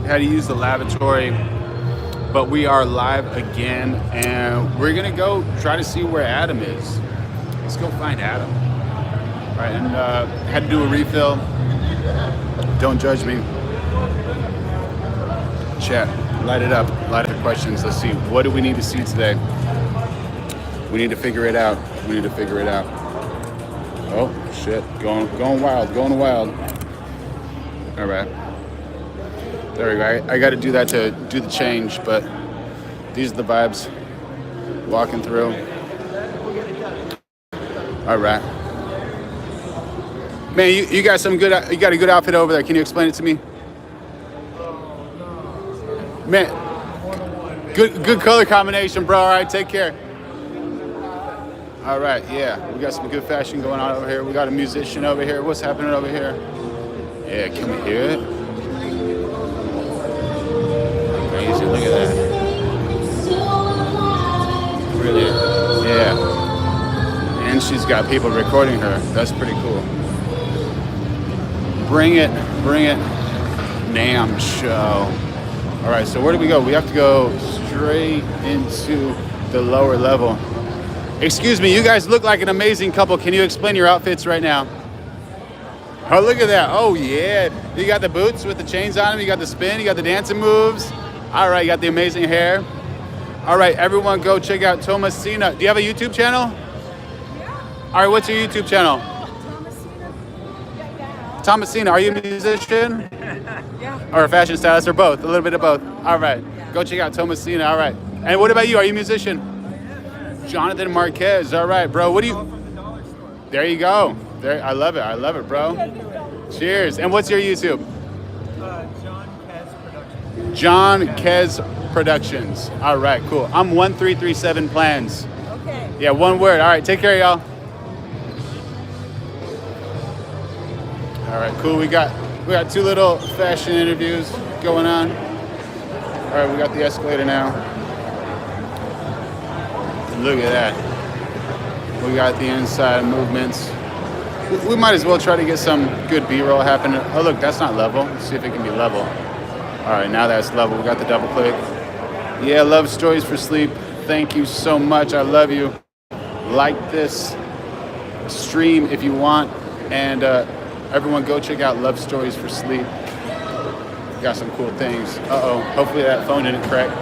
had to use the lavatory, but we are live again, and we're gonna go try to see where Adam is. Let's go find Adam. All right, and had to do a refill. Don't judge me. Chat, light it up. Light up the questions. Let's see. What do we need to see today? We need to figure it out. We need to figure it out. Oh shit! Going wild. Going wild. All right. There we go. I got to do that to do the change, but these are the vibes. Walking through. All right. Man, you got some good. You got a good outfit over there. Can you explain it to me? Man, good color combination, bro. All right, take care. All right, yeah, we got some good fashion going on over here. We got a musician over here. What's happening over here? Yeah, can we hear it? Crazy, look at that. Really? Yeah. And she's got people recording her. That's pretty cool. Bring it, NAMM show. All right, so where do we go? We have to go straight into the lower level. Excuse me, you guys look like an amazing couple. Can you explain your outfits right now? Oh, look at that. Oh, yeah. You got the boots with the chains on them. You got the spin. You got the dancing moves. All right, you got the amazing hair. All right, everyone go check out Thomasina. Do you have a YouTube channel? Yeah. All right, what's your YouTube channel? Thomasina, are you a musician? Yeah. Or a fashion stylist, or both? A little bit of both. All right, go check out Thomasina. All right. And what about you? Are you a musician? Jonathan Marquez. All right, bro. What do you? There you go. There. I love it, bro. Cheers. And what's your YouTube? John Kez Productions. All right, cool. I'm 1337 Plans. Okay. Yeah, one word. All right, take care, y'all. All right, cool. We got two little fashion interviews going on. All right, we got the escalator now. Look at that. We got the inside movements. We might as well try to get some good B-roll happening. Oh, look, that's not level. Let's see if it can be level. All right, now that's level. We got the double click. Yeah, love stories for sleep. Thank you so much. I love you. Like this stream if you want. And everyone go check out Love Stories for Sleep. Got some cool things. Uh-oh, hopefully that phone didn't crack.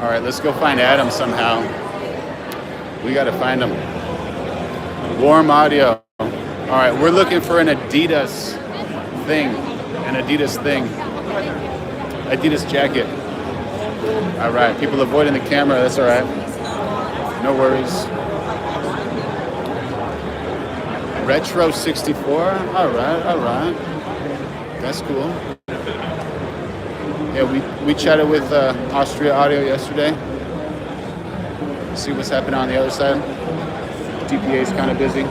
All right, let's go find Adam somehow. We got to find him. Warm audio. All right, we're looking for an Adidas thing. Adidas jacket. All right, people avoiding the camera. That's all right. No worries. Retro 64. All right. That's cool. Yeah, we chatted with Austria Audio yesterday. See what's happening on the other side. DPA is kind of busy.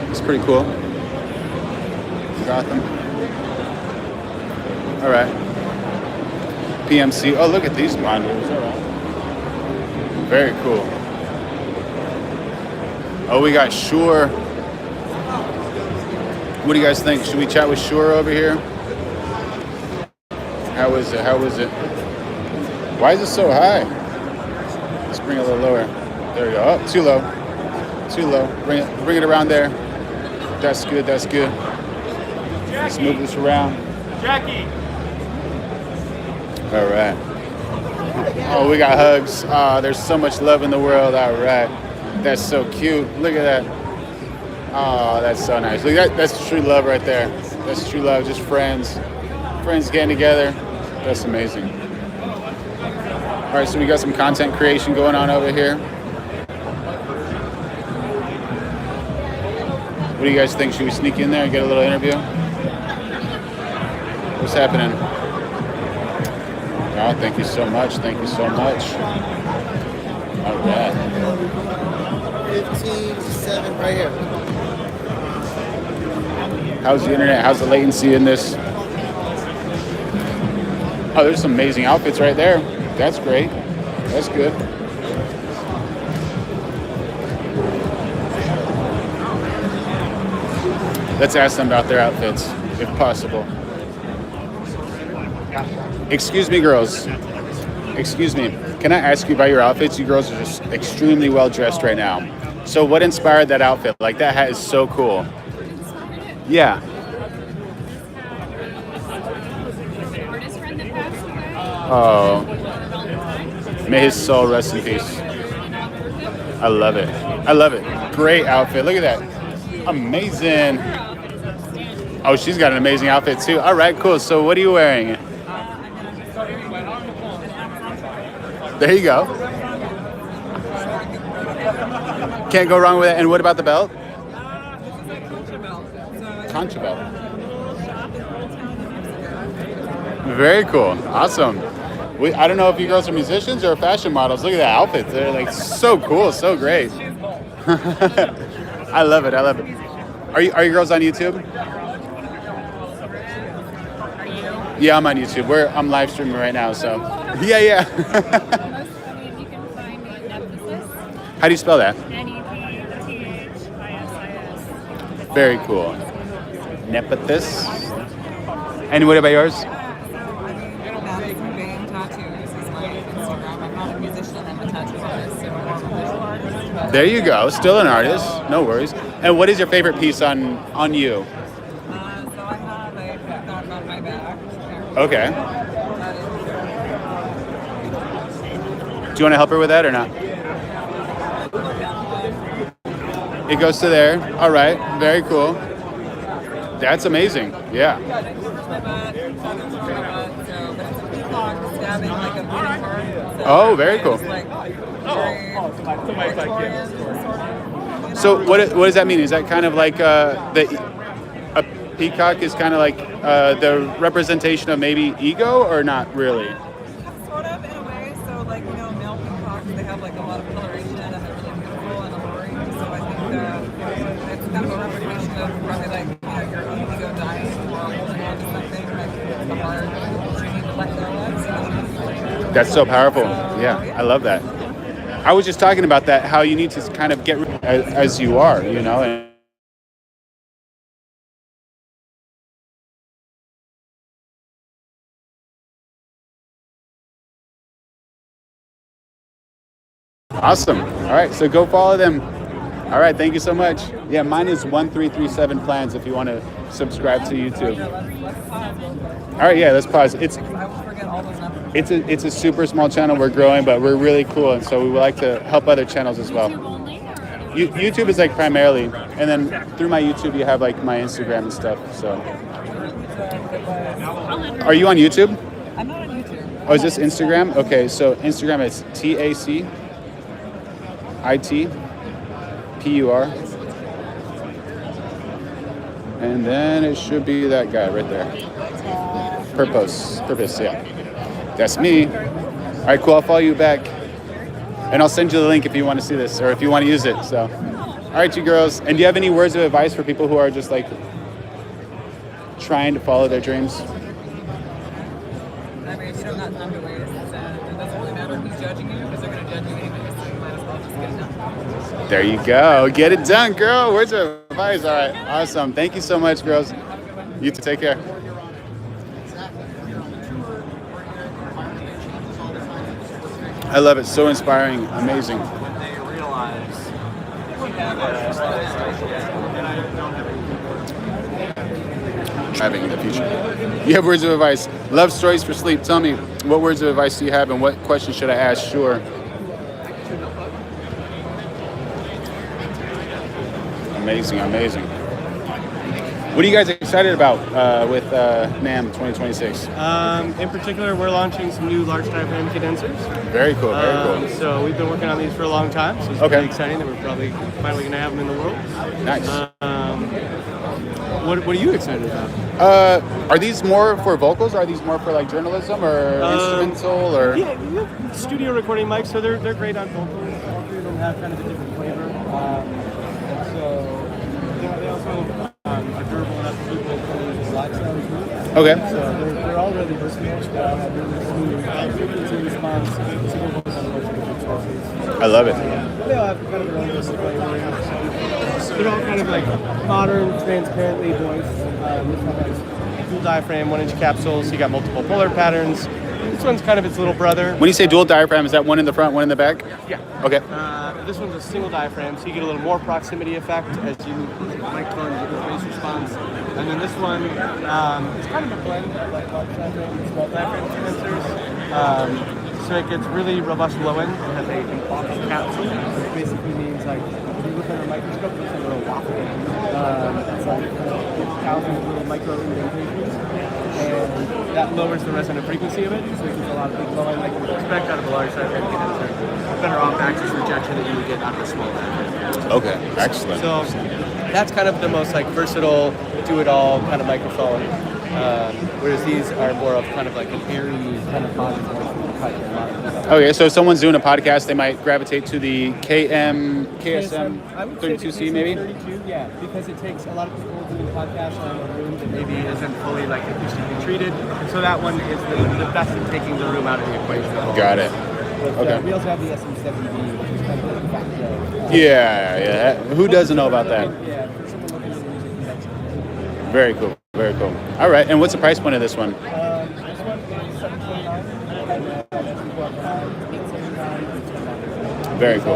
It's pretty cool. Gotham. All right. PMC. Oh, look at these monitors. All right. Very cool. Oh, we got Shure. What do you guys think? Should we chat with Shure over here? How is it? Why is it so high? Let's bring it a little lower. There we go. Oh, too low. Bring it around there. That's good. Let's move this around. Jackie. All right. Oh, we got hugs. There's so much love in the world. All right. That's so cute. Look at that. Oh, that's so nice. Look, that's true love right there. That's true love. Just friends getting together. That's amazing. All right, so we got some content creation going on over here. What do you guys think? Should we sneak in there and get a little interview? What's happening? Oh, thank you so much. All right. 15-7 right here. How's the internet? How's the latency in this? Oh, there's some amazing outfits right there. That's great. That's good. Let's ask them about their outfits, if possible. Excuse me, girls. Excuse me. Can I ask you about your outfits? You girls are just extremely well dressed right now. So what inspired that outfit? Like, that hat is so cool. Yeah. Artist friend that passed away. Oh, may his soul rest in peace. I love it. I love it. Great outfit. Look at that. Amazing. Oh, she's got an amazing outfit too. All right, cool. So what are you wearing? There you go. Can't go wrong with it. And what about the belt? Concha belt. Very cool. Awesome. I don't know if you girls are musicians or fashion models. Look at that outfit. They're like so cool, so great. I love it. I love it. Are you girls on YouTube? Yeah, I'm on YouTube. I'm live streaming right now, so yeah. You can find me at Nemesis. How do you spell that? NEPTHISIS. Very cool. Nepothis. And what about yours? There you go. Still an artist. No worries. And what is your favorite piece on you? So I have a thought about my back. Okay. Do you want to help her with that or not? It goes to there. All right. Very cool. That's amazing. Yeah. Oh, very cool. So what does that mean? Is that kind of like a peacock is kind of like the representation of maybe ego, or not really? Sort of, in a way. So, like, male peacocks, they have like a lot of coloration and they're really beautiful and alluring. So I think it's kind of a representation of probably like your own ego dying or holding on to something, like the hard dreaming to let go of. So That's so powerful. Yeah, I love that. I was just talking about that, how you need to kind of get as you are, and awesome. All right, so go follow them. All right, thank you so much. Yeah, mine is 1337 Plans if you want to subscribe to YouTube. All right, yeah, let's pause. It's a super small channel. We're growing, but we're really cool, and so we would like to help other channels as well. YouTube is like primarily, and then through my YouTube you have like my Instagram and stuff. So, are you on YouTube? I'm not on YouTube. Oh, is this Instagram? Okay, so Instagram is TACITPUR. And then it should be that guy right there. Purpose, yeah. That's me. All right, cool, I'll follow you back. And I'll send you the link if you want to see this, or if you want to use it, so. All right, you girls. And do you have any words of advice for people who are just like trying to follow their dreams? I mean, if you don't got time to waste, it doesn't really matter who's judging you, because they're going to judge you anyway, so you might as well just get it done. There you go. Get it done, girl. Words of advice. All right, awesome. Thank you so much, girls. You too, take care. I love it. So inspiring. Amazing. Having the future. You have words of advice. Love stories for sleep. Tell me, what words of advice do you have, and what questions should I ask Shure? Amazing. What are you guys excited about with NAMM 2026? In particular, we're launching some new large diaphragm condensers. Very cool. So we've been working on these for a long time, so it's really exciting that we're probably finally going to have them in the world. Nice. What are you excited about? Are these more for vocals? Or are these more for like journalism or instrumental or? Yeah, we have studio recording mics, so they're great on vocals. All three of them have kind of a different flavor. They also are durable enough for people to use live sound too. Okay. So they're all really versatile. They all have really smooth frequency response. I love it. They all have kind of their own flavor. They're all kind of like modern, transparently voiced. This one has dual diaphragm, 1-inch capsule, so you got multiple polar patterns. This one's kind of its little brother. When you say dual diaphragm, is that one in the front, one in the back? Yeah. Okay. This one's a single diaphragm, so you get a little more proximity effect as you move the microphone, you get the bass response. And then this one, it's kind of a blend of like large diaphragm and small diaphragm condensers. So it gets really robust low end. It has a embossed capsule, which basically means like if you look at a microscope, it's like a little waffle. It's like thousands of little micro indentations, and that lowers the resonant frequency of it, so it gets a lot of big low end like you would expect out of a large diaphragm condenser. Better off-axis rejection that you would get out of a small diaphragm. Okay, excellent. So that's kind of the most like versatile, do-it-all kind of microphone. Whereas these are more of kind of like an airy kind of body voice. Okay, so if someone's doing a podcast, they might gravitate to the KSM 32C maybe? 32, yeah, because it takes a lot of people doing podcasts in a room that maybe isn't fully like acoustically treated. And so that one is the best at taking the room out of the equation. Got it. But, Okay. We also have the SM70B, which is kind of like the facto. Yeah. Who doesn't know about that? Yeah, for someone looking at the music, that's Very cool. Very cool. All right, and what's the price point of this one? this one is $729, and that's $879. Very cool.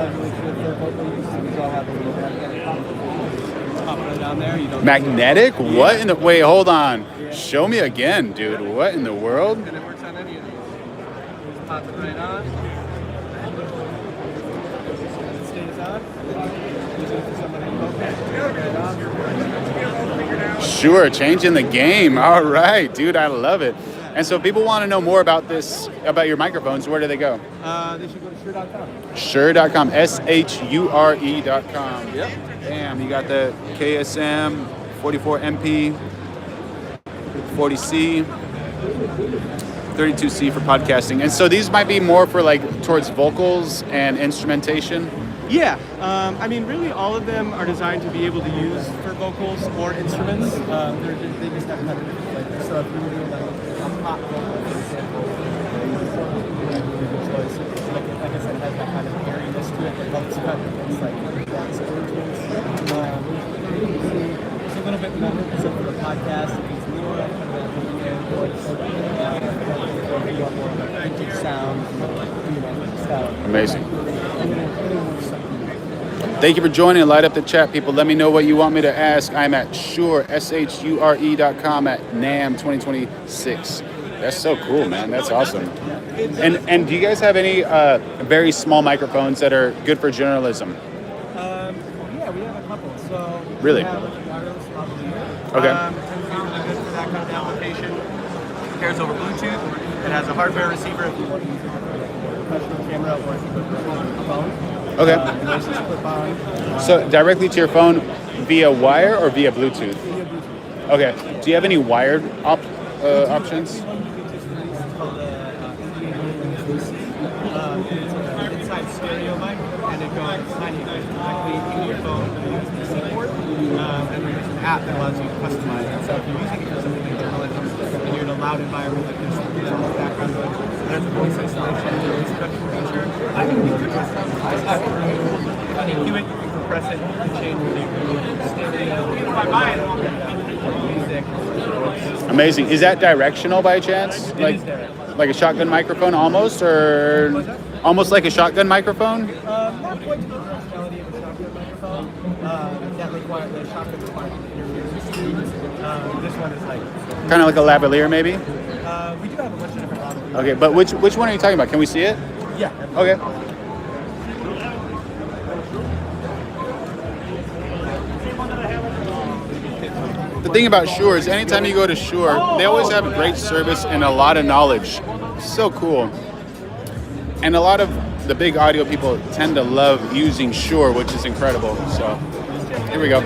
Down there, you don't Magnetic? What in the... Wait, hold on. Show me again, dude. What in the world? And it works on any of these. Just pop it right on. It stays on. Use it for somebody to Sure, changing the game. All right, dude, I love it. And so people want to know more about this, about your microphones. Where do they go? They should go to Shure.com. Shure.com, Shure.com. Yep. Damn, you got the KSM 44MP, 40C, 32C for podcasting. And so these might be more for like towards vocals and instrumentation. Yeah, I mean, really, all of them are designed to be able to use for vocals or instruments. They just have kind of different flavors. So if you're doing like a pop vocal, for example, choice. Like I said, it has that kind of airiness to it that helps cut against like that influence. It's a little bit more so for the podcast. It's a little kind of that voice. You want more of a vintage sound, style. Amazing. Thank you for joining. Light up the chat, people. Let me know what you want me to ask. I'm at Shure, Shure.com at NAMM 2026. That's so cool, man. That's awesome. And do you guys have any very small microphones that are good for journalism? Yeah, we have a couple. So Really? We have like a wireless lavalier. Okay. It tends to be really good for that kind of application. It pairs over Bluetooth. It has a hardware receiver if you want to use it for like a professional camera or if you go to a phone. Okay. Voice is clip on. So directly to your phone via wire or via Bluetooth? Via Bluetooth. Okay. Do you have any wired options? One you can just release is called the It's an inside stereo mic, and it goes tiny directly into your phone with a USB-C port. And there's an app that allows you to customize it. So if you're using it for something like journalism, and you're in a loud environment like there's some background noise, there's a voice isolation, there's a special feature. I can do it. You can compress it, you can change the stereo, music. Amazing. Is that directional by chance? It is directional. Like a shotgun microphone almost, or almost like a shotgun microphone? Not quite to the directionality of a shotgun microphone. That requires the shotgun requires interference speed. This one is like Kind of like a lavalier, maybe? we do have a bunch of different models. Okay, but which one are you talking about? Can we see it? Yeah. Okay. The thing about Shure is anytime you go to Shure, they always have great service and a lot of knowledge. So cool. And a lot of the big audio people tend to love using Shure, which is incredible. So here we go.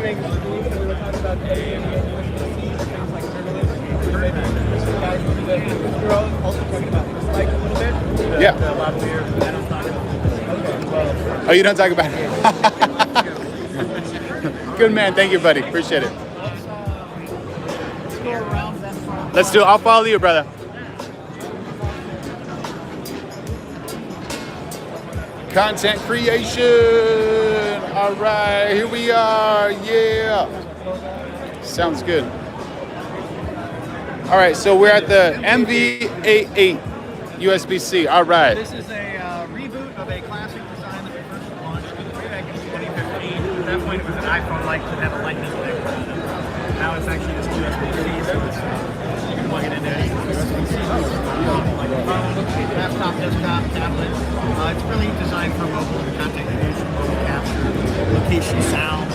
Yeah. Oh, you don't talk about it? Good man. Thank you, buddy. Appreciate it. Let's do it. I'll follow you, brother. Content creation. All right, here we are. Yeah. Sounds good. All right, so we're at the MV88 USB-C. All right. This is a reboot of a classic design that we first launched way back in 2015. At that point, it was an iPhone-like that had a lightning connector. Now it's actually just USB-C, so it's, you can plug it into any USB-C like a phone, laptop, desktop, tablet. It's really designed for mobile content creation, mobile capture, location sound,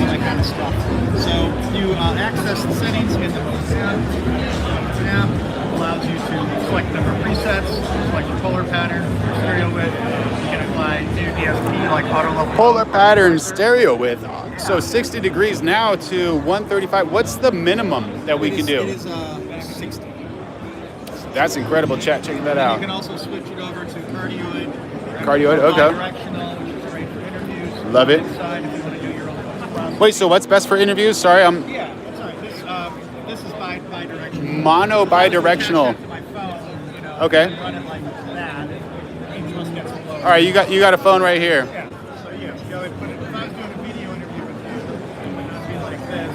that kind of stuff. So you access the settings in the Mode app. Allows you to select a number of presets, select your polar pattern, your stereo width. You can apply new DSP like auto level. Polar pattern stereo width. So 60 degrees now to 135. What's the minimum that we can do? It is 60. That's incredible, chat. Check that out. You can also switch it over to cardioid. Cardioid, okay. Directional, which is great for interviews. Love it. Inside, if you want to do your own process. Wait, so what's best for interviews? Sorry, I'm Yeah, sorry. This is bi-directional. mono bidirectional. To my phone, you know, Okay. run it like that. Each one gets a low. All right, you got a phone right here. Yeah. So yeah, you know, if I was doing a video interview with you, it would not be like this.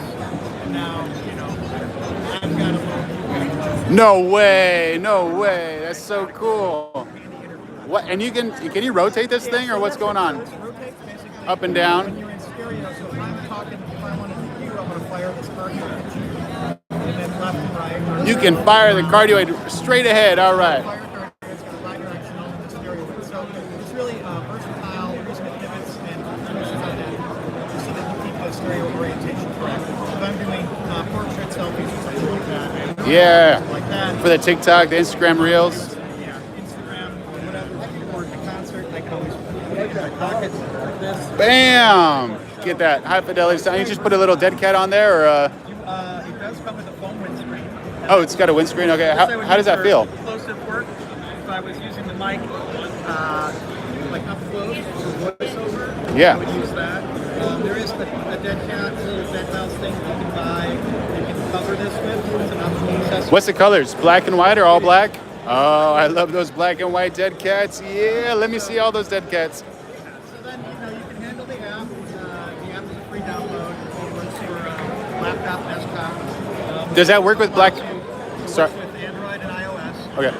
And now, you know, I've got a little. No way, no way. That's so cool. What? And you can you rotate this thing or what's going on? This rotates basically Up and when down. you're in stereo. So if I'm talking, if I wanted to hear, I'm going to fire this cardioid. And then left and right. You can fire the cardioid straight ahead. All right. Fire cardioid, it's got a bidirectional and the stereo width. So it's really versatile. We're using it pivots and functions on it to see that you keep the stereo orientation correct. If I'm doing portrait selfies or something like that. Yeah. Like that. For the TikTok, the Instagram Reels. Yeah, Instagram, whatever. Or the concert, I can always put it in my pockets like this. Bam! Get that high fidelity sound. You just put a little dead cat on there, or It does come with a phone windscreen. oh, it's got a windscreen. Okay, how does that feel? Explosive work. If I was using the mic, like up close for voiceover, Yeah. I would use that. There is a dead cat, a little dead mouse thing you can buy. You can cover this with. It's an optional accessory. What's the colors? Black and white or all black? Oh, I love those black and white dead cats. Yeah, let me see all those dead cats. So then, you can handle the app. The app is a free download. It works for laptop, desktop. Does that work with black? Sorry. Works with Android and iOS. Okay.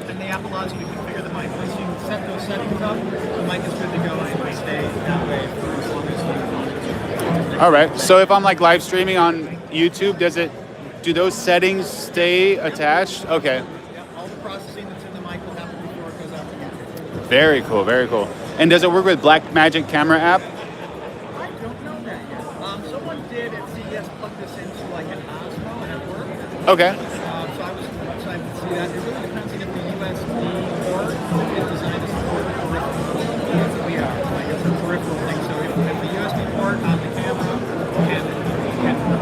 And the app allows you to configure the mic. Once you set those settings up, the mic is good to go and it will stay that way for as long as you want. All right. So if I'm like live streaming on YouTube, do those settings stay attached? Okay. Yep, all the processing that's in the mic will happen before it goes out to YouTube. Very cool. Very cool. And does it work with Blackmagic camera app? I don't know that yet. Someone did at CES plug this into like an Osmo and it worked. Okay. So I was excited to see that. It really depends on if the USB port is designed as a peripheral. Like it's a peripheral thing. So if the USB port on the camera can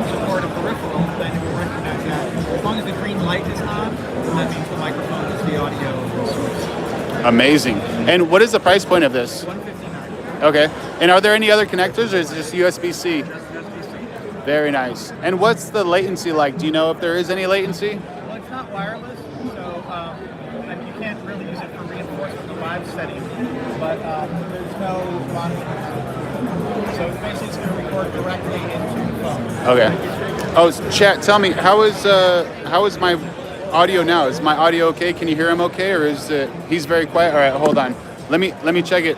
support a peripheral, then it will recognize that. As long as the green light is on, that means the microphone is the audio source. Amazing. And what is the price point of this? $159. Okay. And are there any other connectors, or is it just USB-C? Just USB-C. Very nice. And what's the latency like? Do you know if there is any latency? Well, it's not wireless, so and you can't really use it for reinforcement or live setting, but there's no monitoring. So it's basically going to record directly into the phone. Okay. Oh, chat, tell me, how is my audio now? Is my audio okay? Can you hear him okay, or is it, he's very quiet? All right, hold on. Let me check it.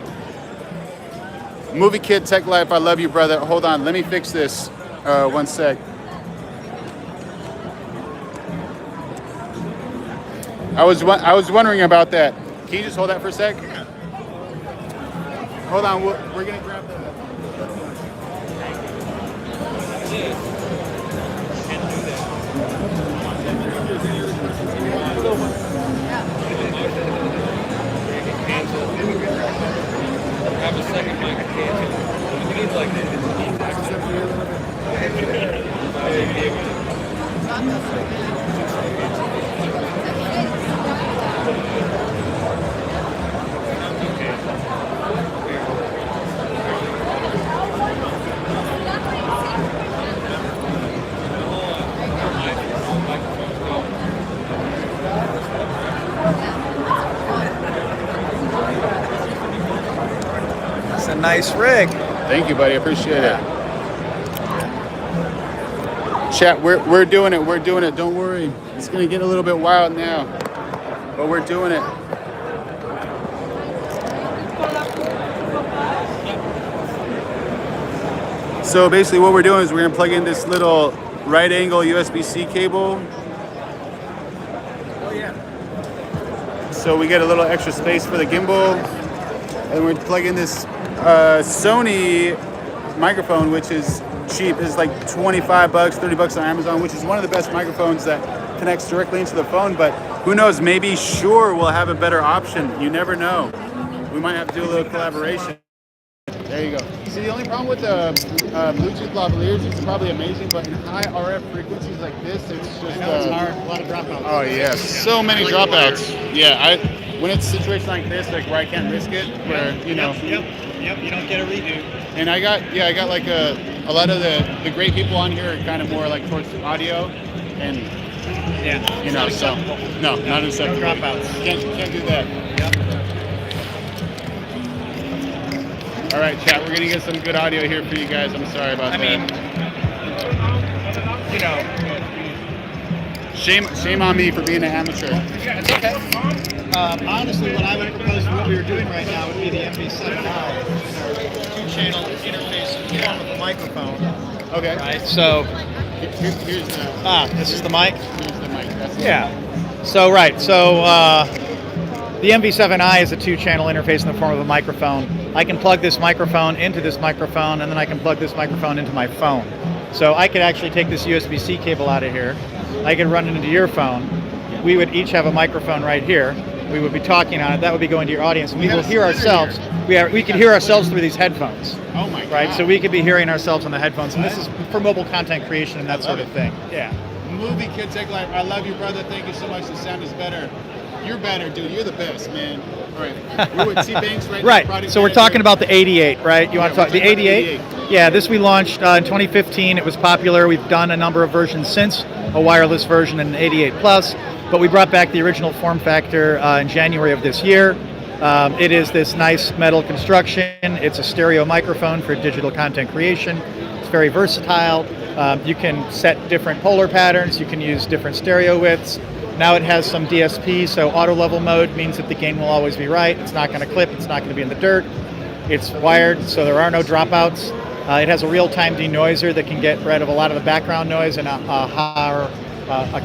Movie Kid Tech Life, I love you, brother. Hold on, let me fix this. One sec. I was wondering about that. Can you just hold that for a sec? Hold on, we're gonna grab that. Have a second mic cancel. We need like that. It's a nice rig. Thank you, buddy. I appreciate it. Chat, we're doing it. We're doing it. Don't worry. It's gonna get a little bit wild now, but we're doing it. So basically what we're doing is we're gonna plug in this little right angle USB-C cable. Oh yeah. So we get a little extra space for the gimbal. And we're plugging this Sony microphone, which is cheap. It's like 25 bucks, 30 bucks on Amazon, which is one of the best microphones that connects directly into the phone. But who knows, maybe Shure will have a better option. You never know. We might have to do a little collaboration. There you go. See, the only problem with the Bluetooth lavaliers, it's probably amazing, but in high RF frequencies like this, it's just... It's hard. A lot of dropouts. Oh, yeah. So many dropouts. Yeah, when it's a situation like this, like where I can't risk it, where, you know... Yep. You don't get a redo. And I got like a lot of the great people on here are kind of more like towards audio, and Yeah. you know, so no, not acceptable. No dropouts. Can't do that. Yep. All right, chat. We're gonna get some good audio here for you guys. I'm sorry about I that. mean, you know, Shame on me for being an amateur. it's okay. Honestly, what I would propose for what we were doing right now would be the MV7i, two-channel interface in the form of a microphone. Okay. Right. So, Here's the this is the mic. here's the mic. That's the Yeah. So the MV7i is a two-channel interface in the form of a microphone. I can plug this microphone into this microphone, and then I can plug this microphone into my phone. So I could actually take this USB-C cable out of here. I could run it into your phone. We would each have a microphone right here. We would be talking on it. That would be going to your audience, and we will hear ourselves. We could hear ourselves through these headphones. Oh my God. Right. So we could be hearing ourselves on the headphones, and this is for mobile content creation and that sort of thing. Yeah. Movie Kid Tech Life. I love you, brother. Thank you so much. The sound is better. You're better, dude. You're the best, man. All right. We're with T Banks right now. Right. product So we're manager. talking about the 88, right? You want to Yeah, talk the we're talking about 88? Yeah, this we launched in 2015. It was popular. We've done a number of versions since, a wireless version and an 88 Plus, but we brought back the original form factor in January of this year. It is this nice metal construction. It's a stereo microphone for digital content creation. It's very versatile. You can set different polar patterns. You can use different stereo widths. Now it has some DSP, so auto level mode means that the gain will always be right. It's not going to clip. It's not going to be in the dirt. It's wired, so there are no dropouts. It has a real-time denoiser that can get rid of a lot of the background noise in a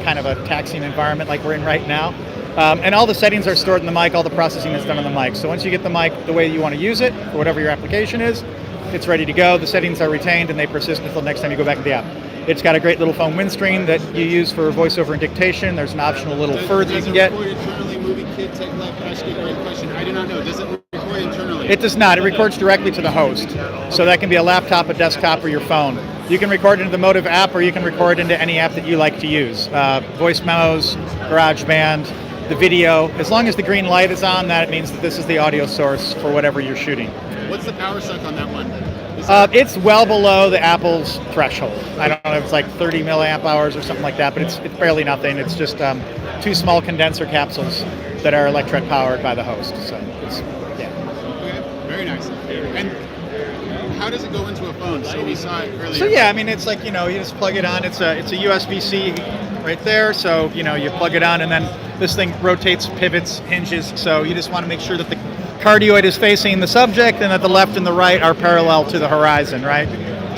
kind of a taxing environment like we're in right now. And all the settings are stored in the mic. All the processing is done on the mic. So once you get the mic the way you want to use it, for whatever your application is, it's ready to go. The settings are retained and they persist until next time you go back to the app. It's got a great little phone windscreen that you use for voiceover and dictation. There's an optional little fur that you can get. Does it record internally? Movie Kid Tech Life. Asking a great question. I do not know. Does it record internally? It does not. It records directly to the host. So that can be a laptop, a desktop, or your phone. You can record into the Motive app, or you can record into any app that you like to use. Voice memos, GarageBand, the video. As long as the green light is on, that means that this is the audio source for whatever you're shooting. What's the power suck on that one? It's well below the Apple's threshold. I don't know if it's like 30 milliamp hours or something like that, but it's barely nothing. It's just two small condenser capsules that are electric powered by the host. So it's, yeah. Okay, very nice. And how does it go into a phone? So we saw it earlier. So yeah, I mean, it's like, you just plug it on. It's a USB-C right there. So, you plug it on and then this thing rotates, pivots, hinges. So you just want to make sure that the cardioid is facing the subject and that the left and the right are parallel to the horizon, right?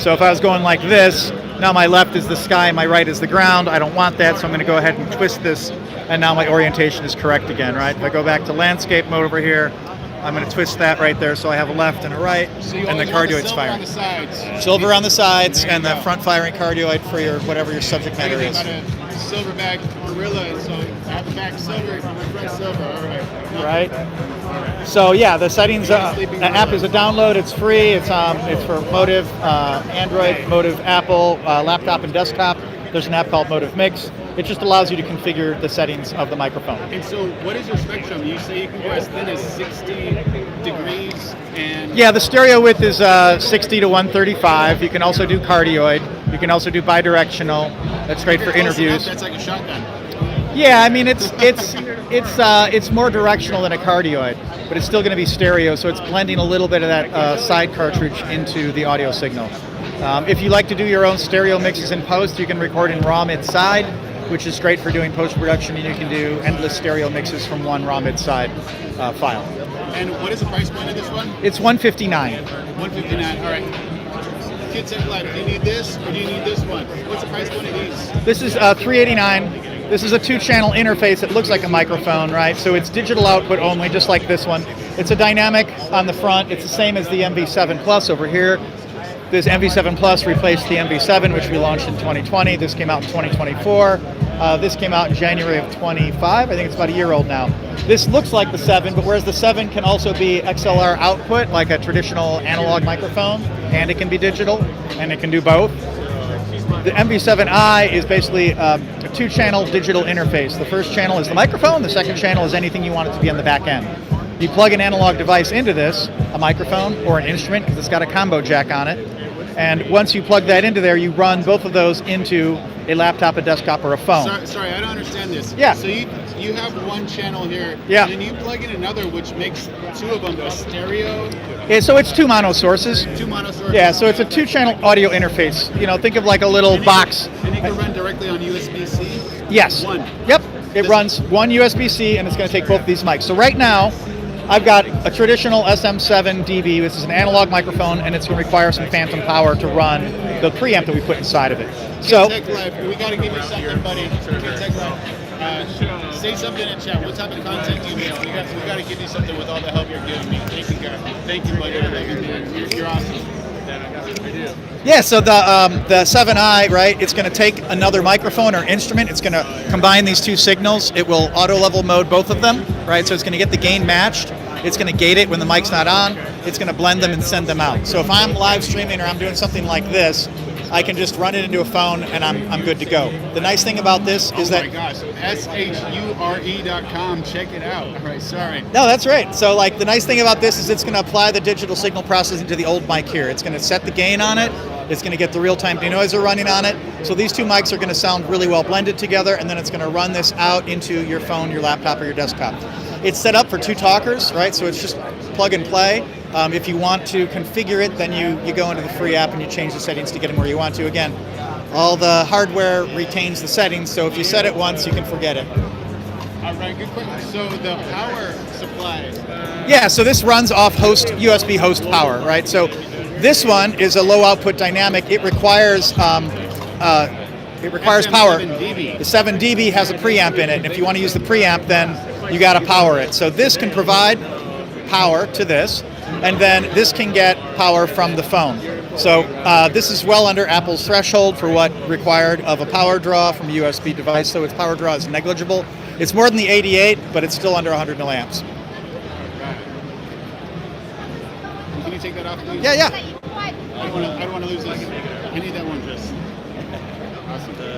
So if I was going like this, now my left is the sky, my right is the ground. I don't want that, so I'm going to go ahead and twist this, and now my orientation is correct again, right? If I go back to landscape mode over here, I'm going to twist that right there, so I have a left and a right, So you and the always want cardioid's silver on firing. the sides. Silver on the sides, There you and the go. front firing cardioid for your whatever your subject matter Anything is. about a silverback gorilla, and so I have the back silver and the front silver. All right. Right. So yeah, the settings the app is a download. It's free. It's for Motive, Android, Motive, Apple, laptop, and desktop. There's an app called Motive Mix. It just allows you to configure the settings of the microphone. And so, what is your spectrum? You say you can go as thin as 60 degrees, and Yeah, the stereo width is 60 to 135. You can also do cardioid. You can also do bidirectional. That's great for Close enough, interviews. That's like a shotgun. Yeah, I mean it's more directional than a cardioid, but it's still going to be stereo, so it's blending a little bit of that side cartridge into the audio signal. If you like to do your own stereo mixes in post, you can record in raw mid-side. which is great for doing post-production, and you can do endless stereo mixes from one raw mid-side file. And what is the price point of this one? It's $159. $159. All right. Kid Tech Live, do you need this or do you need this one? What's the price point of these? This is $389. This is a 2-channel interface. It looks like a microphone, right? So it's digital output only, just like this one. It's a dynamic on the front. It's the same as the MV7 Plus over here. This MV7 Plus replaced the MV7, which we launched in 2020. This came out in 2024. This came out in January of 25. I think it's about a year old now. This looks like the 7, but whereas the 7 can also be XLR output, like a traditional analog microphone, and it can be digital, and it can do both. The MV7i is basically a 2-channel digital interface. The first channel is the microphone. The second channel is anything you want it to be on the back end. You plug an analog device into this, a microphone or an instrument, because it's got a combo jack on it. And once you plug that into there, you run both of those into a laptop, a desktop, or a phone. Sorry, I don't understand this. Yeah. So you have one channel here, yeah, and then you plug in another, which makes 2 of them a stereo. Yeah, so it's 2 mono sources. 2 mono sources. Yeah, so it's a 2-channel audio interface. You know, think of like a little box. And it can run directly on USB-C? Yes. One. Yep. It runs one USB-C, and it's going to take both of these mics. So right now, I've got a traditional SM7 DB. This is an analog microphone, and it's going to require some phantom power to run the preamp that we put inside of it. So, Tech Live, we got to give you something, buddy. Tech Live, say something in chat. What type of content do you make? We got to give you something with all the help you're giving me. Thank you, guys. Thank you, buddy. You're awesome. yeah, so the 7i, right, it's going to take another microphone or instrument. It's going to combine these 2 signals. It will auto-level mode both of them, right? So it's going to get the gain matched. It's going to gate it when the mic's not on. It's going to blend them and send them out. So if I'm live streaming or I'm doing something like this, I can just run it into a phone and I'm good to go. The nice thing about this is that... Oh my gosh, shure.com, check it out. All right, sorry. No, that's right. So like the nice thing about this is it's going to apply the digital signal processing to the old mic here. It's going to set the gain on it. It's going to get the real-time denoiser running on it. So these 2 mics are going to sound really well blended together, and then it's going to run this out into your phone, your laptop, or your desktop. It's set up for 2 talkers, right? So it's just plug and play. If you want to configure it, then you go into the free app and you change the settings to get them where you want to. Again, all the hardware retains the settings, so if you set it once, you can forget it. All right, good question. So the power supply. Yeah, so this runs off USB host power, right? So this one is a low output dynamic. It requires power. The 7 dB has a preamp in it, and if you want to use the preamp, then you got to power it. So this can provide power to this, and then this can get power from the phone. So this is well under Apple's threshold for what required of a power draw from a USB device, so its power draw is negligible. It's more than the 88, but it's still under 100 milliamps. Can you take that off, please? Yeah. I don't want to lose this. I need that one, Chris.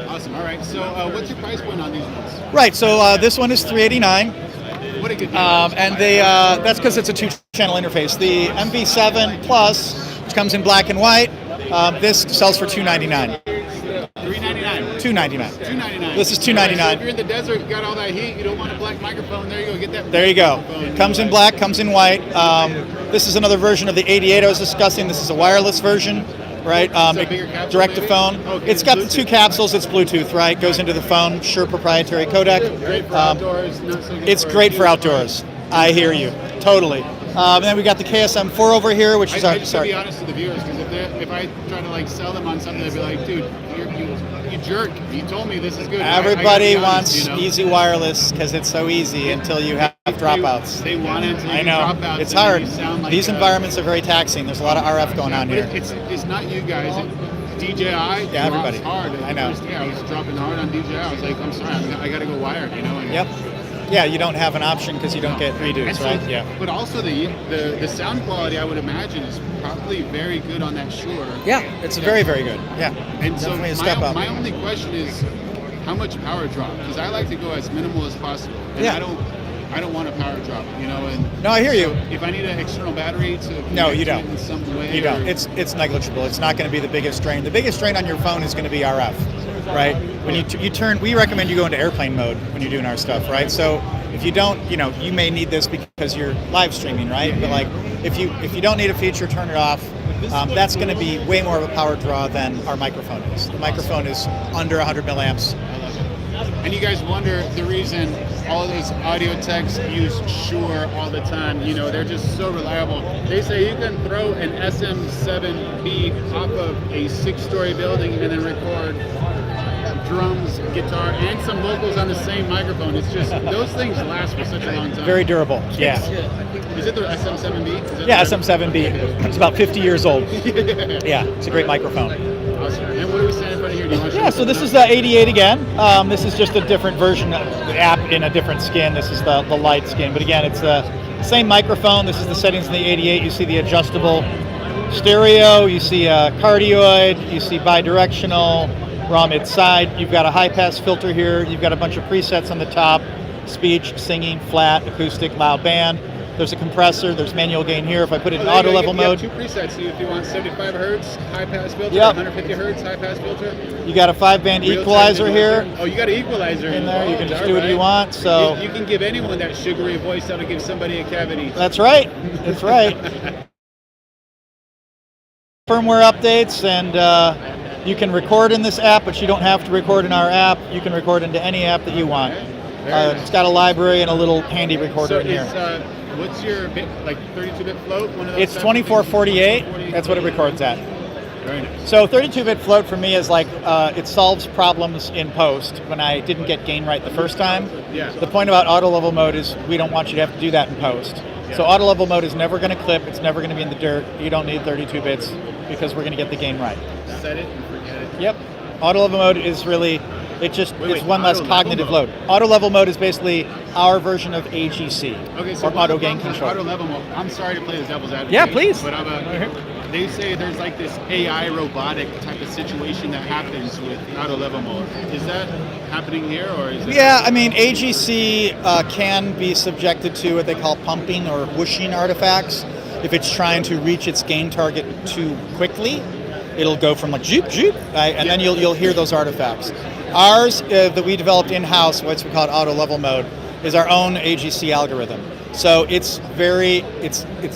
Awesome. All right. So what's your price point on these ones? Right. So this one is $389. What a good deal. And that's because it's a 2-channel interface. The MV7 Plus, which comes in black and white, this sells for $299. $399. $299. $299. This is $299. So if you're in the desert, you got all that heat, you don't want a black microphone, there you go, get that. There you go. Microphone. Comes in black, comes in white. This is another version of the 88 I was discussing. This is a wireless version, right? bigger capsule, Direct to maybe? phone. Okay, It's got the Bluetooth. 2 capsules. It's Bluetooth, right? Goes into the phone. Shure proprietary codec. Great for outdoors. Not so good It's for great for indoors. outdoors. I hear you. Totally. And then we got the KSM4 over here, which is I our... just to be honest with the viewers, because if I try to like sell them on something, they'd be like, dude, you jerk. You told me this is good. Everybody I gotta be honest, wants you know? easy wireless because it's so easy until you have dropouts. They want it. I know. Dropouts, It's and then hard. you sound like These environments are very taxing. There's a lot of RF going on but here. It's not you guys. DJI. Yeah, everybody. drops hard. I know. First, I was dropping hard on DJI. I was like, I'm sorry, I got to go wired. You know. And Yep. Yeah, you don't have an option because you don't get And redos, so- right? Yeah. But also the sound quality, I would imagine, is probably very good on that Shure. Yeah, it's very, very good. Yeah. And so Definitely a step up. my only question is, how much power drop? Because I like to go as minimal as possible, and Yeah. I don't want a power drop, you know. And No, I hear you. so if I need an external battery to No, connect you to don't. it in some way, You don't. or- It's negligible. It's not going to be the biggest drain. The biggest drain on your phone is going to be RF, right? When you turn, we recommend you go into airplane mode when you're doing our stuff, right? So if you don't, you may need this because you're live streaming, right? But like if you don't need a feature, turn it off. That's going to be way more of a power draw than our microphone is. The microphone is under 100 milliamps. And you guys wonder the reason all those audio techs use Shure all the time. You know, they're just so reliable. They say you can throw an SM7B off of a 6-story building and then record drums, guitar, and some vocals on the same microphone. It's just, those things last for such a long time. Very durable. Yeah. Is it the SM7B? Is it Yeah, the- SM7B. It's about 50 years old. Yeah, it's a great microphone. Awesome. And what are we saying in front of here? Do you want to show Yeah, us so this something is the 88 again. This is just a different version of the app in a different skin. This is the light skin. But again, it's the same microphone. This is the settings in the 88. You see the adjustable stereo. You see cardioid. You see bidirectional, raw mid-side. You've got a high-pass filter here. You've got a bunch of presets on the top. Speech, singing, flat, acoustic, loud band. There's a compressor. There's manual gain here. If I put it in Oh, auto you level mode, have 2 presets. If you want 75 hertz high pass filter, Yep. 150 hertz high pass filter. you got a 5-band real-time equalizer here. Oh, you got an equalizer In there, you can just all do what you want, so- you can give anyone that sugary voice that'll give somebody a cavity. That's right. That's right. Firmware updates, and you can record in this app, but you don't have to record in our app. You can record into any app that you want. It's got a library and a little handy recorder So in here. it's, what's your bit, like 32-bit float? One of those It's type of 2448. things? That's what it records at. Very nice. So 32-bit float for me is like it solves problems in post when I didn't get gain right the first time. Yeah. The point about auto level mode is we don't want you to have to do that in post. So auto level mode is never going to clip. It's never going to be in the dirt. You don't need 32 bits because we're going to get the gain right. Set it and forget it. Yep. Auto level mode is really, it's Wait, one less auto level cognitive mode. load. Auto level mode is basically our version of AGC, Okay, so or auto gain gain control. Auto level mode. I'm sorry to play the devil's advocate. Yeah, please. But they say there's like this AI robotic type of situation that happens with auto level mode. Is that happening here, or is it? Yeah, I mean, AGC can be subjected to what they call pumping or whooshing artifacts. If it's trying to reach its gain target too quickly, it'll go from like zoop, zoop, right? And then you'll hear those artifacts. Ours that we developed in-house, which we call auto level mode, is our own AGC algorithm. So it's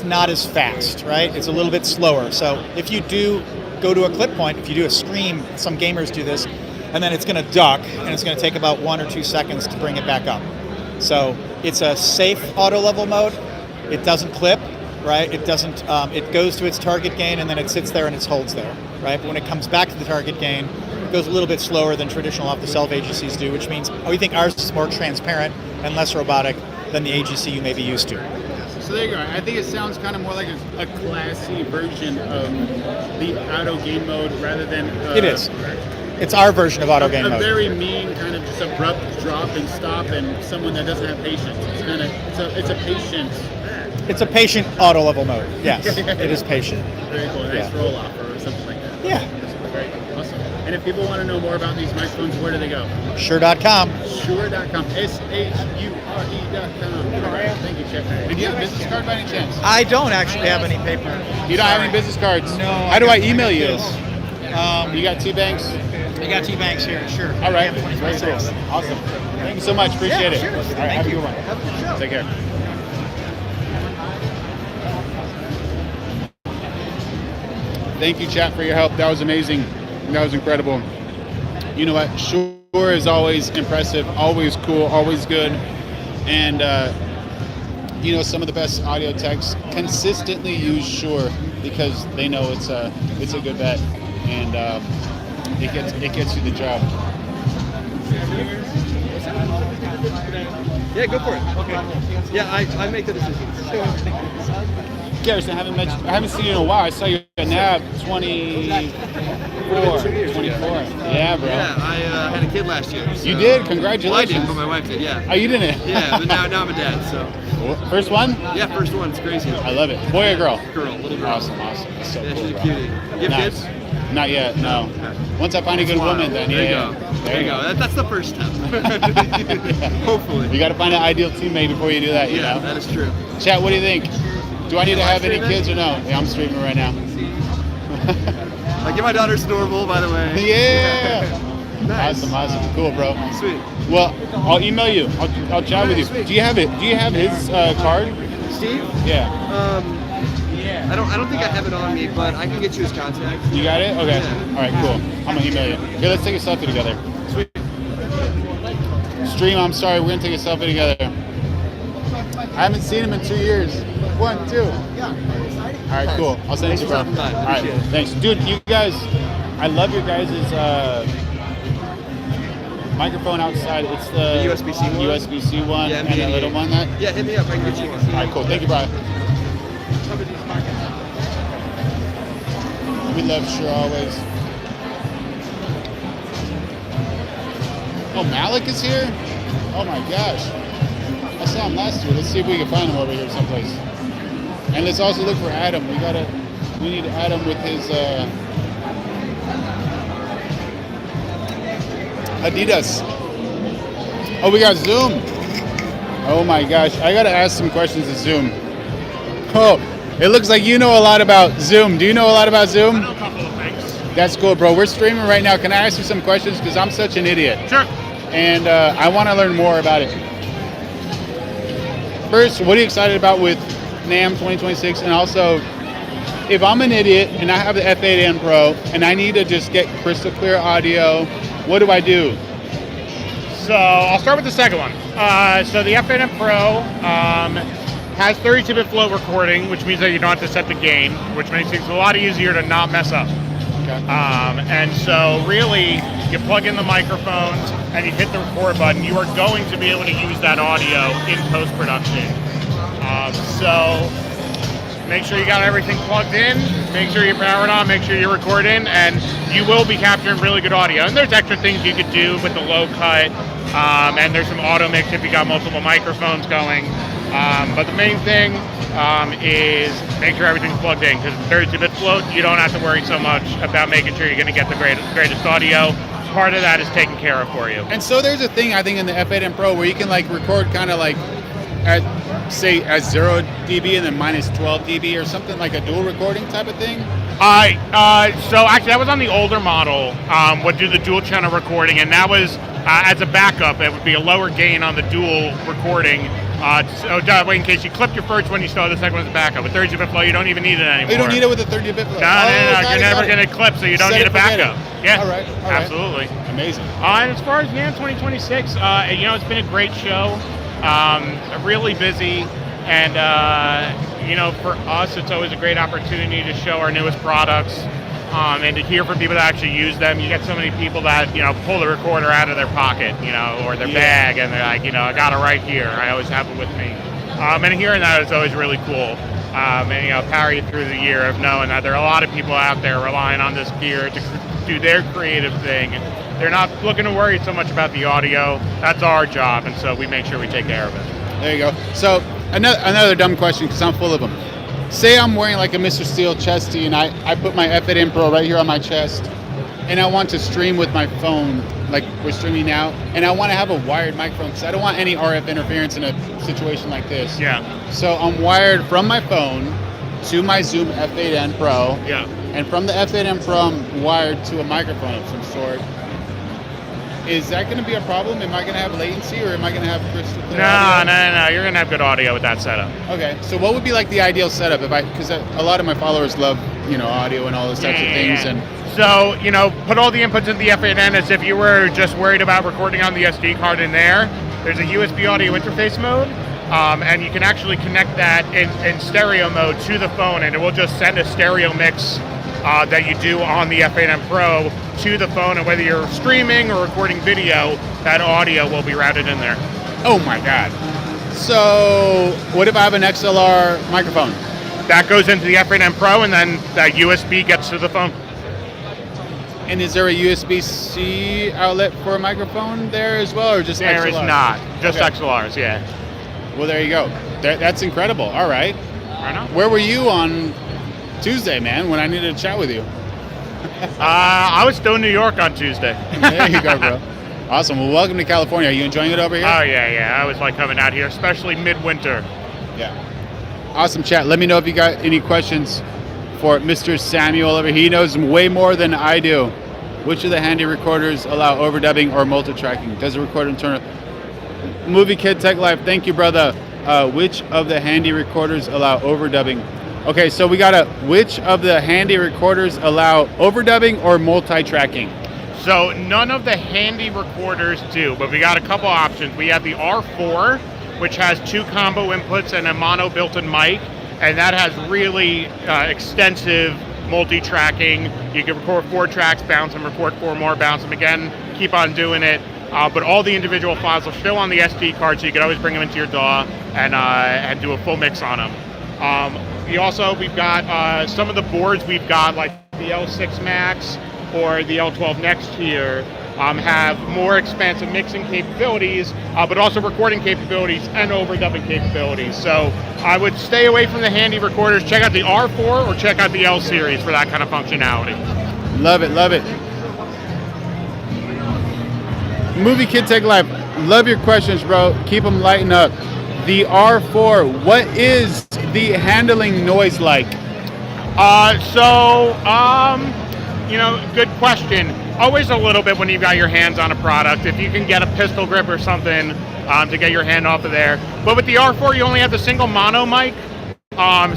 not as fast, right? It's a little bit slower. So if you do go to a clip point, if you do a scream, some gamers do this, and then it's going to duck, and it's going to take about 1 or 2 seconds to bring it back up. So it's a safe auto level mode. It doesn't clip, right? It doesn't. It goes to its target gain, and then it sits there and it holds there, right? But when it comes back to the target gain, it goes a little bit slower than traditional off-the-shelf AGCs do, which means we think ours is more transparent and less robotic than the AGC you may be used to. So there you go. I think it sounds kind of more like a classy version of the auto gain mode rather than. It is. It's our version of auto gain a mode. very mean kind of just abrupt drop and stop, and someone that doesn't have patience. It's kind of it's a patient. It's a patient auto level mode. Yes, it is patient. Very cool. Nice Yeah. roll off or something like that. Yeah. Very awesome. And if people want to know more about these microphones, where do they go? Shure.com. Shure.com. SHURE.com. All right. Thank you, Chet. And do you have a business card by any chance? I don't actually have any paper. You don't have any business cards? No. How do I email you? You You got T-Banks? got T-Banks here, sure. All right. Very cool. Awesome. Thank you so much. Appreciate it. Sure. All right. Thank Have a you. good one. Take care. Thank you, chat, for your help. That was amazing. That was incredible. You know what? Shure is always impressive, always cool, always good. And, you know, some of the best audio techs consistently use Shure because they know it's a good bet, and it gets you the job. Yeah, go for it. Okay. Yeah, I make the decision. Garrison, I haven't seen you in a while. I saw you at NAB 24. Yeah, bro. Yeah, I had a kid last year. So. You did? Well, I Congratulations. didn't, but my wife did, yeah. Oh, you didn't? Yeah, but now I'm a dad, so. First one? Yeah, first one, it's crazy. I love it. Boy or girl? Girl, little girl. Awesome. That's so Yeah, cool, she's a bro. cutie. You have Nice. kids? Not yet, no. Okay. Once I find a good woman, then There you yeah. go. There you go. That's the first step. Hopefully. You got to find an ideal teammate before you do that, you Yeah, know? that is true. Chat, what do you think? Do I need to have any kids or no? Yeah, I'm streaming right now. I give my daughter Snorble, by the way. Yeah. Nice. Awesome. Cool, bro. Sweet. Well, I'll email you. I'll chat with you. Sweet. Do you have it? Do you have his card? Steve? Yeah. I don't think I have it on me, but I can get you his contact. You got it? Okay. Yeah. All right, cool. I'm gonna email you. Okay, let's take a selfie together. Sweet. stream. I'm sorry. We're gonna take a selfie together. I haven't seen him in 2 years. 1, 2. Yeah, exciting. All right, cool. I'll send it to you, bro. Thanks for stopping by. All right, Appreciate it. thanks, dude. You guys, I love your guys' microphone outside. It's the USB-C one? USB-C one Yeah, and the little one. That. Yeah, hit me up. I can get you one. All right, cool. Thank you, bro. Some of these markets. We love Shure always. Oh, Malik is here? Oh my gosh. I saw him last year. Let's see if we can find him over here someplace. And let's also look for Adam. We need Adam with his Adidas. Oh, we got Zoom. Oh my gosh. I gotta ask some questions to Zoom. Oh, it looks like you know a lot about Zoom. Do you know a lot about Zoom? I know a couple of things. That's cool, bro. We're streaming right now. Can I ask you some questions? Because I'm such an idiot. Sure. And I want to learn more about it. First, what are you excited about with NAMM 2026? And also, if I'm an idiot and I have the F8N Pro and I need to just get crystal clear audio, what do I do? So I'll start with the second one. So the F8N Pro has 32-bit float recording, which means that you don't have to set the gain, which makes things a lot easier to not mess up. Okay. And so really, you plug in the microphones and you hit the record button, you are going to be able to use that audio in post-production. So make sure you got everything plugged in, make sure you're powered on, make sure you're recording, and you will be capturing really good audio. And there's extra things you could do with the low cut, and there's some auto mix if you got multiple microphones going. But the main thing is make sure everything's plugged in, because 32-bit float, you don't have to worry so much about making sure you're going to get the greatest audio. Part of that is taken care of for you. And so there's a thing, I think, in the F8N Pro where you can like record kind of like at, say, at 0 dB and then minus 12 dB or something, like a dual recording type of thing? So actually that was on the older model, would do the dual channel recording, and that was as a backup. It would be a lower gain on the dual recording. So that way, in case you clipped your first one, you still have the second one as a backup. With 32-bit flow, you don't even need it anymore. You don't need it with a 30-bit flow? No, you're never going to clip, so you don't need a backup. Yeah, all right. Absolutely. Amazing. And as far as NAMM 2026, it's been a great show. Really busy, and for us, it's always a great opportunity to show our newest products. And to hear from people that actually use them. You get so many people that, pull the recorder out of their pocket, or their bag, and they're like, I got it right here. I always have it with me. And hearing that is always really cool. And, power you through the year of knowing that there are a lot of people out there relying on this gear to do their creative thing. They're not looking to worry so much about the audio. That's our job, and so we make sure we take care of it. There you go. So another dumb question, because I'm full of them. Say I'm wearing like a Mr. Steel chest tee and I put my F8N Pro right here on my chest and I want to stream with my phone like we're streaming now, and I want to have a wired microphone because I don't want any RF interference in a situation like this. Yeah. So I'm wired from my phone to my Zoom F8N Pro. Yeah. And from the F8N Pro I'm wired to a microphone of some sort. Is that going to be a problem? Am I going to have latency, or am I going to have crystal clear audio? No. You're going to have good audio with that setup. Okay, so what would be like the ideal setup because a lot of my followers love, audio and all those types of things. Yeah. And So, put all the inputs in the F8N as if you were just worried about recording on the SD card in there. There's a USB audio interface mode, and you can actually connect that in stereo mode to the phone, and it will just send a stereo mix that you do on the F8N Pro to the phone, and whether you're streaming or recording video, that audio will be routed in there. oh my God. So what if I have an XLR microphone? That goes into the F8N Pro, and then that USB gets to the phone. And is there a USB-C outlet for a microphone there as well, or just There XLR? is not. Just Okay. XLRs, yeah. Well, there you go. That's incredible. All right. Right on. Where were you on Tuesday, man, when I needed to chat with you? I was still in New York on Tuesday. There you go, bro. Awesome. Well, welcome to California. Are you enjoying it over here? Oh, yeah. I always like coming out here, especially midwinter. Yeah. Awesome chat. Let me know if you got any questions for Mr. Samuel over here. He knows way more than I do. Which of the handy recorders allow overdubbing or multi-tracking? Does the recorder turn? Movie Kid Tech Life. Thank you, brother. Which of the handy recorders allow overdubbing? Okay, so we got which of the handy recorders allow overdubbing or multi-tracking? So none of the handy recorders do, but we got a couple options. We have the R4, which has 2 combo inputs and a mono built-in mic, and that has really extensive multi-tracking. You can record 4 tracks, bounce them, record 4 more, bounce them again, keep on doing it. But all the individual files will show on the SD card, so you can always bring them into your DAW and do a full mix on them. We've got some of the boards we've got, like the L6 Max or the L12 Next here, have more expansive mixing capabilities, but also recording capabilities and overdubbing capabilities. So I would stay away from the handy recorders. Check out the R4 or check out the L series for that kind of functionality. Love it, love it. Movie Kid Tech Live, love your questions, bro. Keep them lighting up. The R4, what is the handling noise like? Good question. Always a little bit when you've got your hands on a product. If you can get a pistol grip or something to get your hand off of there. But with the R4, you only have the single mono mic.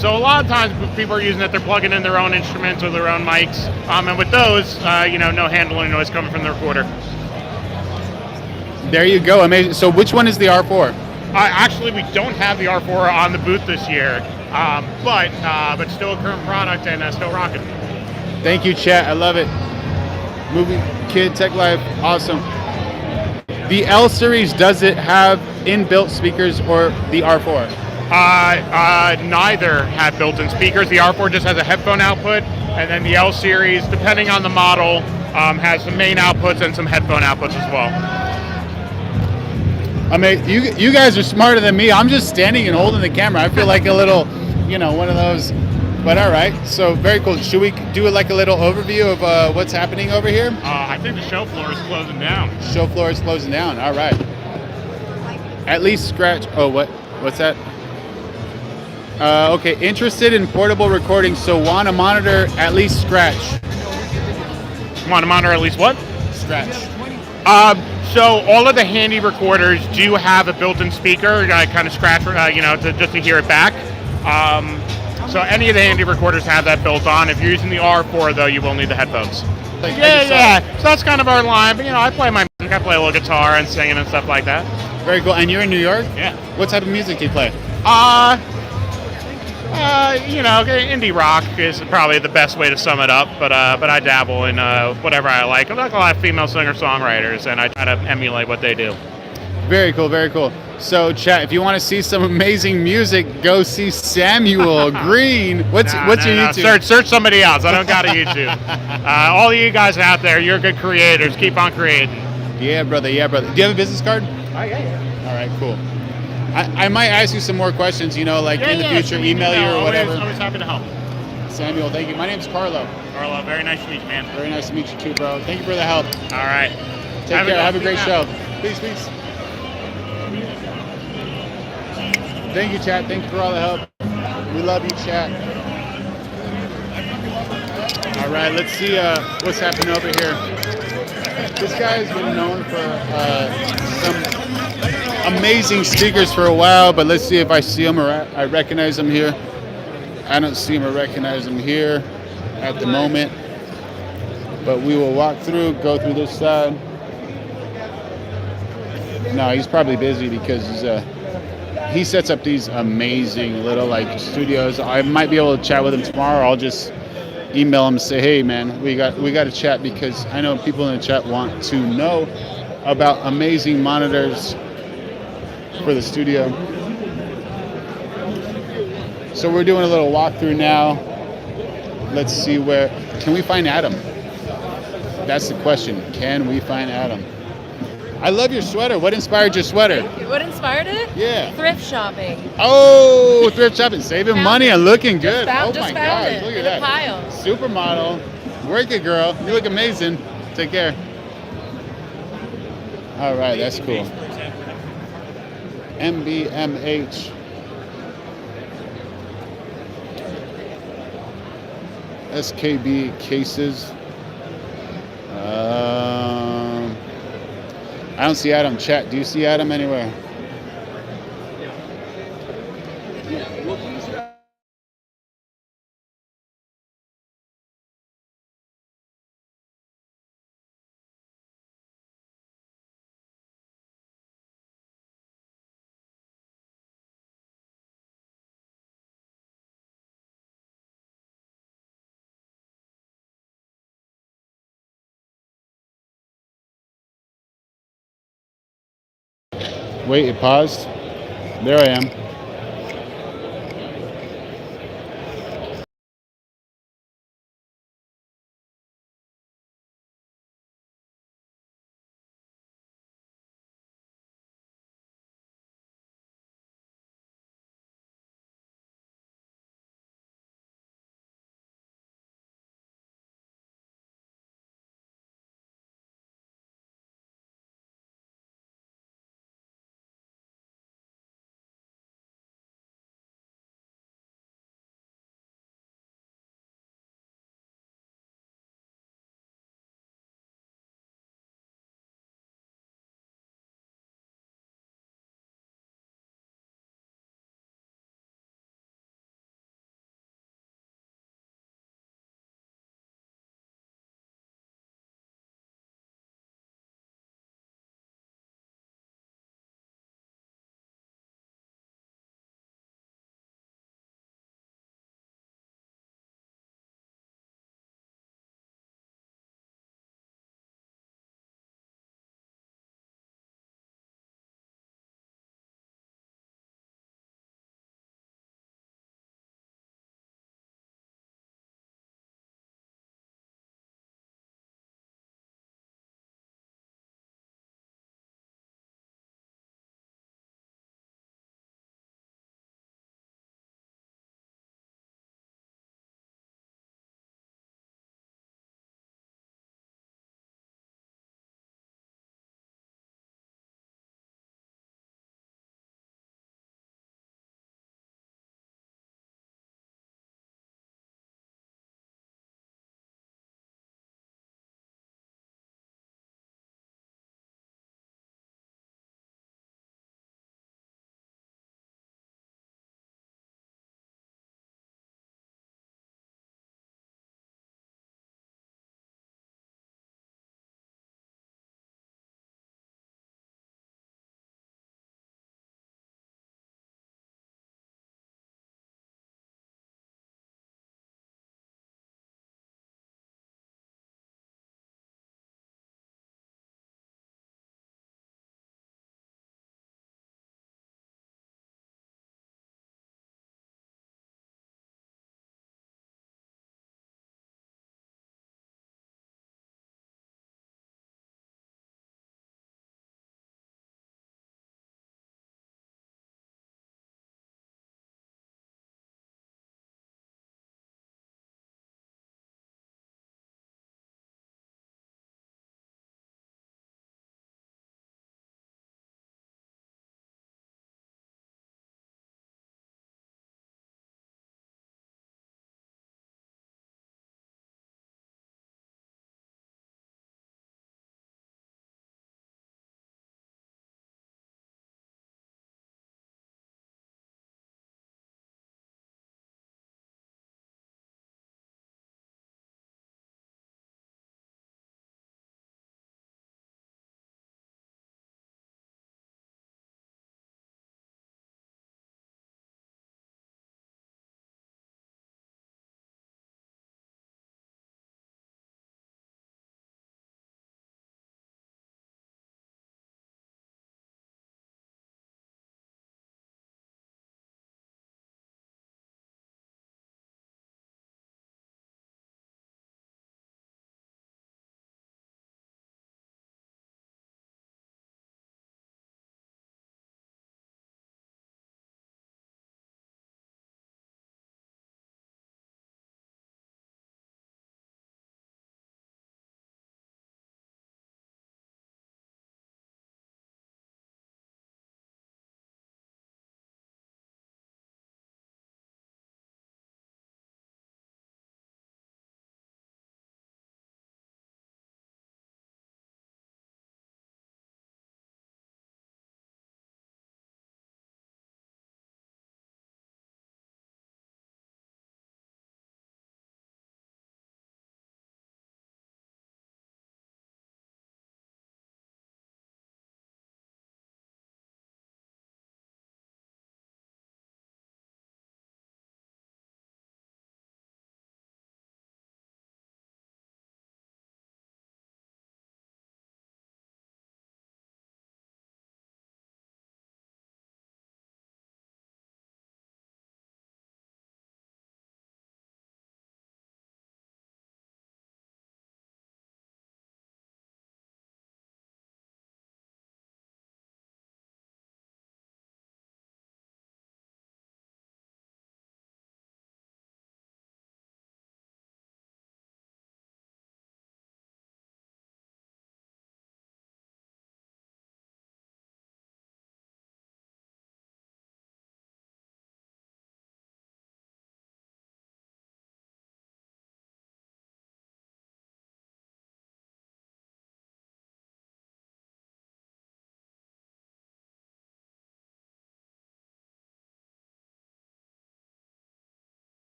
So a lot of times people are using it, they're plugging in their own instruments or their own mics. And with those, no handling noise coming from the recorder. There you go, amazing. So which one is the R4? Actually, we don't have the R4 on the booth this year, but still a current product and still rocking. Thank you, chat. I love it. Movie Kid Tech Live, awesome. The L series, does it have inbuilt speakers or the R4? Neither have built-in speakers. The R4 just has a headphone output, and then the L series, depending on the model, has some main outputs and some headphone outputs as well. I mean, you guys are smarter than me. I'm just standing and holding the camera. I feel like a little, one of those. But all right, so very cool. Should we do like a little overview of what's happening over here? I think the show floor is closing down. Show floor is closing down. All right. At least scratch. Oh, what's that? Okay, interested in portable recording, so want to monitor at least scratch. Want to monitor at least what? Scratch. So all of the handy recorders do have a built-in speaker, kind of scratch, just to hear it back. So any of the handy recorders have that built on. If you're using the R4, though, you will need the headphones. Yeah. So that's kind of our line. But I play my music. I play a little guitar and singing and stuff like that. Very cool. And you're in New York? Yeah. What type of music do you play? Indie rock is probably the best way to sum it up. But I dabble in whatever I like. I like a lot of female singer-songwriters, and I try to emulate what they do. Very cool, very cool. So, chat, if you want to see some amazing music, go see Samuel Green. What's your YouTube? Search somebody else. I don't got a YouTube. All of you guys out there, you're good creators. Keep on creating. Yeah, brother. Yeah, brother. Do you have a business card? Oh, yeah. All right, cool. I might ask you some more questions, in the future, email you or whatever. Always happy to help. Samuel, thank you. My name's Carlo. Carlo, very nice to meet you, man. Very nice to meet you too, bro. Thank you for the help. All right. Take care. Have a great show. Peace, peace. Thank you, chat. Thank you for all the help. We love you, chat. All right, let's see what's happening over here. This guy's been known for some amazing speakers for a while, but let's see if I see him or I recognize him here. I don't see him or recognize him here at the moment, but we will walk through, go through this side. No, he's probably busy because he sets up these amazing little studios. I might be able to chat with him tomorrow. I'll just email him and say, hey man, we got to chat, because I know people in the chat want to know about amazing monitors for the studio. So we're doing a little walkthrough now. Let's see can we find Adam? That's the question. Can we find Adam? I love your sweater. What inspired your sweater? What inspired it? Yeah. Thrift shopping. Oh, thrift shopping. Saving money and looking good. Just Oh my found God. it Look in at that. a pile. Supermodel. Work it, girl. You look amazing. Take care. All right, that's cool. MBMH. SKB cases. I don't see Adam. Chat, do you see Adam anywhere? Wait, it paused. There I am.